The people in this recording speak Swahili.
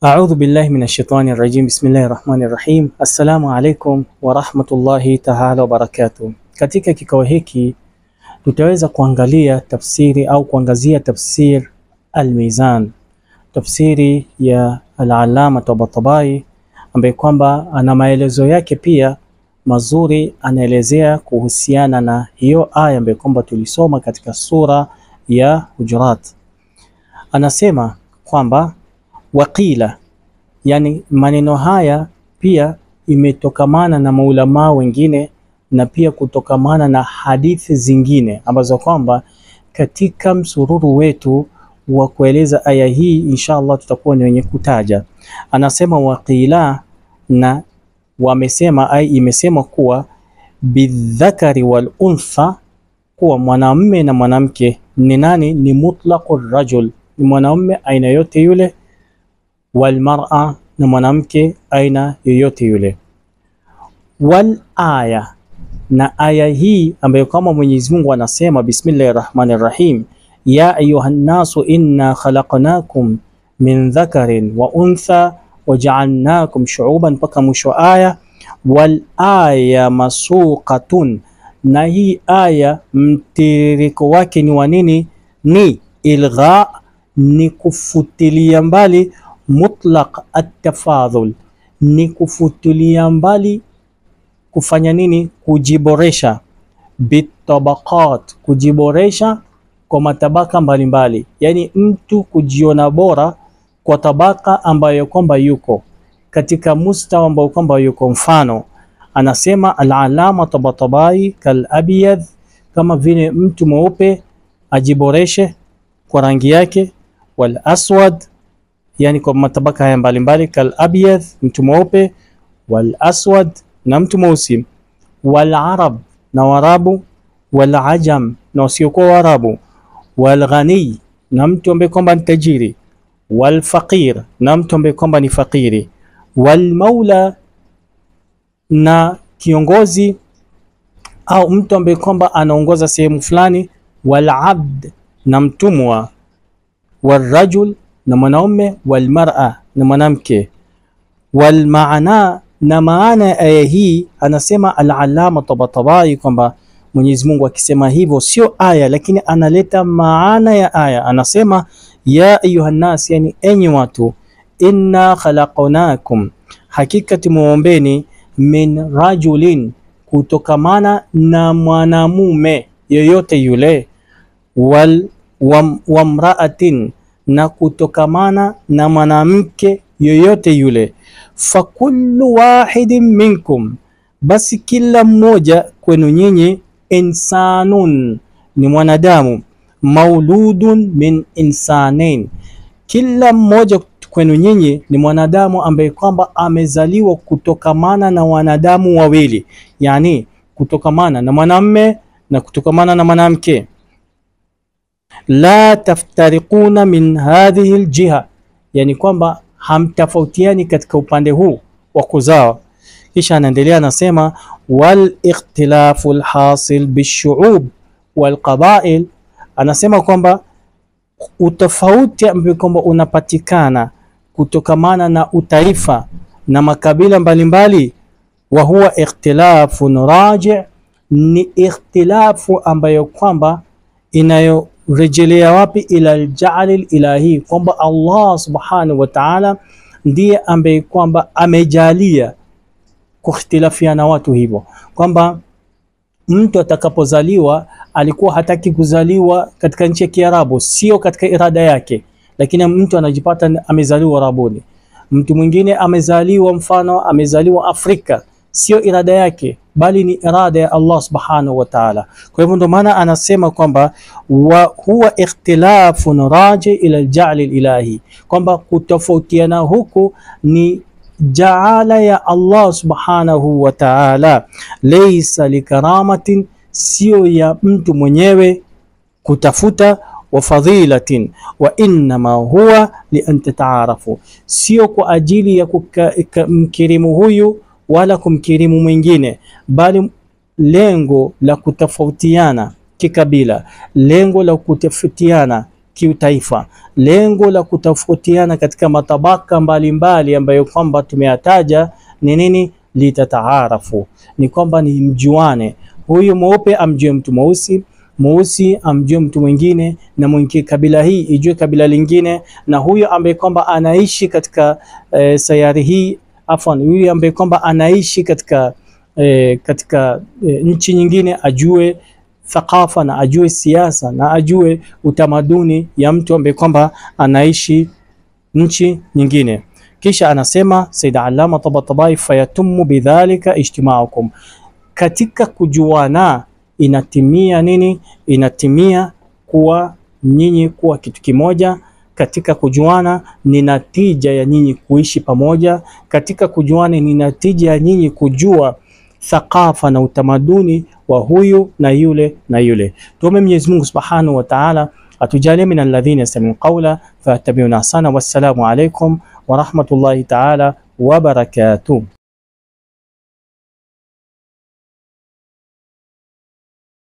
A'udhu billahi minash shaitani rajim. Bismillahir rahmanir rahim. Assalamu alaikum wa rahmatullahi ta'ala wa barakatuh. Katika kikao hiki tutaweza kuangalia tafsiri au kuangazia tafsir al-Mizan, tafsiri ya al-Allama Tabatabai, ambaye kwamba ana maelezo yake pia mazuri, anaelezea kuhusiana na hiyo aya ambayo kwamba tulisoma katika sura ya Hujurat. Anasema kwamba waqila, yani maneno haya pia imetokamana na maulama wengine na pia kutokamana na hadithi zingine ambazo kwamba katika msururu wetu wa kueleza aya hii inshallah tutakuwa ni wenye kutaja. Anasema waqila, na wamesema ai imesema kuwa bidhakari wal untha, kuwa mwanamume na mwanamke ni nani? Ni mutlaqur rajul, ni mwanamume aina yote yule, wal mar'a, na mwanamke aina yoyote yule. Wal aya, na aya hii ambayo kama Mwenyezi Mungu anasema bismillahir rahmanir rahim, ya ayuhan nasu inna khalaqnakum min dhakarin wa untha waja'alnakum shu'uban, mpaka mwisho aya. Wal aya masuqatun, na hii aya mtiririko wake ni wa nini? Ni ilgha, ni kufutilia mbali. Mutlaq at-tafadhul, ni kufutilia mbali kufanya nini? Kujiboresha. Bitabaqat, kujiboresha kwa matabaka mbalimbali, yani mtu kujiona bora kwa tabaka ambayo kwamba yuko katika mustawa ambao kwamba yuko. Mfano anasema al-Allama Tabatabai kal abyad, kama vile mtu mweupe ajiboreshe kwa rangi yake. Wal aswad, yani kwa matabaka haya mbalimbali. Kal abyad, mtu mweupe. Wal aswad, na mtu mweusi. Wal arab, na warabu. Wal ajam, na wasiokuwa warabu. Wal ghani, na mtu ambaye kwamba ni tajiri. Wal faqir, na mtu ambaye kwamba ni fakiri. Wal maula, na kiongozi au mtu ambaye kwamba anaongoza sehemu fulani. Wal abd, na mtumwa. Wal rajul, na mwanaume. Wal mar'a, na mwanamke. Wal maana, na maana ya aya hii anasema al-Allama Tabatabai kwamba Mwenyezi Mungu akisema hivyo sio aya, lakini analeta maana ya aya. Anasema ya ayuhan nas, yani enyi watu, inna khalaqnakum, hakika tumuombeni, min rajulin, kutokamana na mwanamume yoyote yule. Wa mraatin, na kutokamana na mwanamke yoyote yule. Fakullu wahidin minkum, basi kila mmoja kwenu nyinyi. Insanun, ni mwanadamu. Mauludun min insanain, kila mmoja kwenu nyinyi ni mwanadamu ambaye kwamba amezaliwa kutokamana na wanadamu wawili, yani kutokamana na mwanamume na kutokamana na mwanamke. La taftariquna min hadhihi aljiha, yani kwamba hamtofautiani katika upande huu wa kuzaa. Kisha anaendelea anasema wal ikhtilafu alhasil bishu'ub wal qabail, anasema kwamba utofauti ambao kwamba unapatikana kutokamana na utaifa na makabila mbalimbali. Wa huwa ikhtilafun raji', ni ikhtilafu ambayo kwamba inayorejelea wapi? Ila al-ja'l ilahi, kwamba Allah subhanahu wa ta'ala ndiye ambaye kwamba amejalia kukhtilafiana watu hivyo, kwamba mtu atakapozaliwa alikuwa hataki kuzaliwa katika nchi ya Kiarabu, sio katika irada yake, lakini mtu anajipata amezaliwa Arabuni. Mtu mwingine amezaliwa, mfano amezaliwa Afrika, sio irada yake, bali ni irada ya Allah subhanahu wa ta'ala. Kwa hivyo ndio maana anasema kwamba wa huwa ikhtilafun raji ila al-ja'l ilahi, kwamba kutofautiana huku ni jaala ya Allah subhanahu wa ta'ala. Laysa likaramatin, sio ya mtu mwenyewe kutafuta. Wa fadhilatin, wa innama huwa li an tataarafu, sio kwa ajili ya kumkirimu huyu wala kumkirimu mwingine, bali lengo la kutafautiana kikabila, lengo la kutafautiana kiutaifa, lengo la kutofautiana katika matabaka mbalimbali ambayo kwamba tumeyataja ni nini? Litataarafu, ni kwamba ni mjuane, huyu mweupe amjue mtu mweusi, mweusi amjue mtu mwingine, na mwingine kabila hii ijue kabila lingine, na huyu ambaye kwamba anaishi katika sayari hii, afwan, huyu ambaye kwamba anaishi katika nchi nyingine ajue thaqafa na ajue siasa na ajue utamaduni ya mtu ambaye kwamba anaishi nchi nyingine. Kisha anasema Sayyid Allama Tabatabai, fayatumu bidhalika ijtimaukum, katika kujuana inatimia nini? Inatimia kuwa nyinyi kuwa kitu kimoja. Katika kujuana ni natija ya nyinyi kuishi pamoja. Katika kujuana ni natija ya nyinyi kujua thaqafa na utamaduni wa huyu na yule na yule. Tuombe Mwenyezi Mungu Subhanahu wa Ta'ala atujalie min alladhina yastami'una qawla fayattabi'una ahsana. Wassalamu alaykum wa rahmatullahi ta'ala wa barakatuh.